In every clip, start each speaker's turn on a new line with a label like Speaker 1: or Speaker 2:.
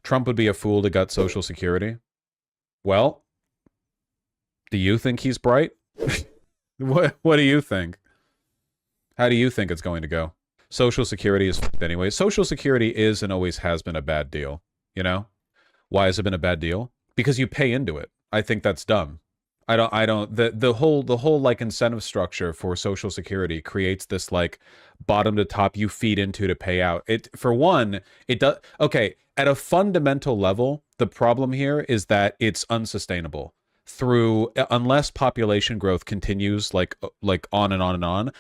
Speaker 1: Trump would be a fool to gut Social Security. Well, do you think he's bright? What do you think? How do you think it's going to go? Social Security is anyway. Social Security is and always has been a bad deal. You know? Why has it been a bad deal? Because you pay into it. I think that's dumb. The whole like incentive structure for Social Security creates this like bottom to top you feed into to pay out. For one, it does okay, at a fundamental level, the problem here is that it's unsustainable. Unless population growth continues like on and on and on,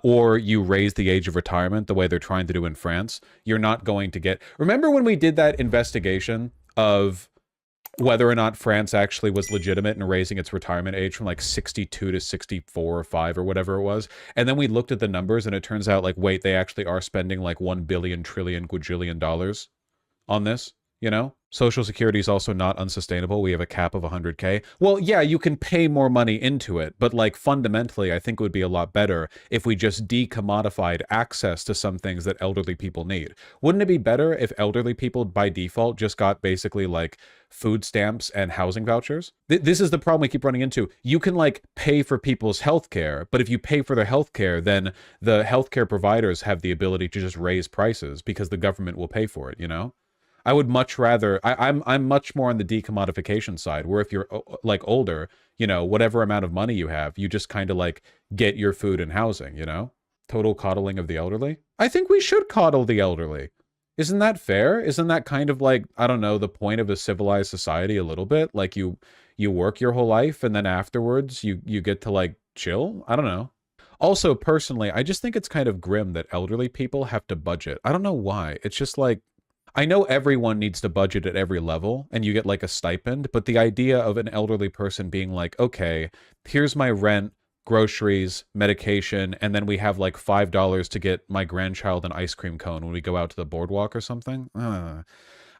Speaker 1: or you raise the age of retirement the way they're trying to do in France, you're not going to get. Remember when we did that investigation of whether or not France actually was legitimate in raising its retirement age from like 62 to 64 or 5 or whatever it was. And then we looked at the numbers and it turns out like, wait, they actually are spending like 1 billion trillion quadrillion dollars on this, you know? Social Security is also not unsustainable. We have a cap of 100K. Well, yeah, you can pay more money into it, but like fundamentally, I think it would be a lot better if we just decommodified access to some things that elderly people need. Wouldn't it be better if elderly people by default just got basically like food stamps and housing vouchers? This is the problem we keep running into. You can like pay for people's healthcare, but if you pay for their healthcare, then the healthcare providers have the ability to just raise prices because the government will pay for it, you know? I would much rather, I'm much more on the decommodification side, where if you're like older, you know, whatever amount of money you have, you just kind of like get your food and housing, you know? Total coddling of the elderly. I think we should coddle the elderly. Isn't that fair? Isn't that kind of like, I don't know, the point of a civilized society a little bit? Like you work your whole life and then afterwards you get to like chill? I don't know. Also, personally, I just think it's kind of grim that elderly people have to budget. I don't know why. It's just like, I know everyone needs to budget at every level and you get like a stipend, but the idea of an elderly person being like, okay, here's my rent, groceries, medication, and then we have like $5 to get my grandchild an ice cream cone when we go out to the boardwalk or something.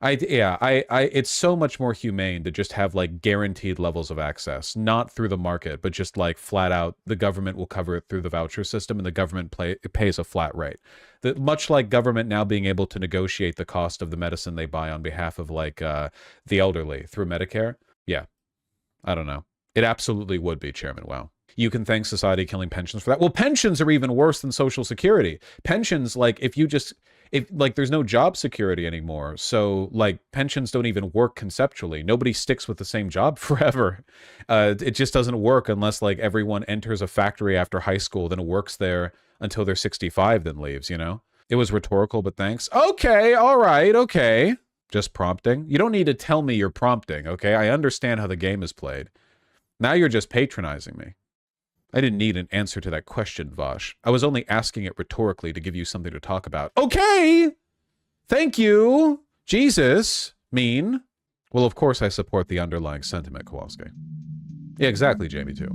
Speaker 1: It's so much more humane to just have like guaranteed levels of access, not through the market, but just like flat out, the government will cover it through the voucher system and the government pays a flat rate. Much like government now being able to negotiate the cost of the medicine they buy on behalf of like the elderly through Medicare. Yeah, I don't know. It absolutely would be, Chairman. Wow. You can thank society killing pensions for that. Well, pensions are even worse than Social Security. Pensions, like if like there's no job security anymore. So like pensions don't even work conceptually. Nobody sticks with the same job forever. It just doesn't work unless like everyone enters a factory after high school, then works there until they're 65, then leaves, you know? It was rhetorical, but thanks. Okay, all right, okay. Just prompting. You don't need to tell me you're prompting, okay? I understand how the game is played. Now you're just patronizing me. I didn't need an answer to that question, Vaush. I was only asking it rhetorically to give you something to talk about. Okay! Thank you! Jesus! Mean. Well, of course I support the underlying sentiment, Kowalski. Yeah, exactly, Jamie, too.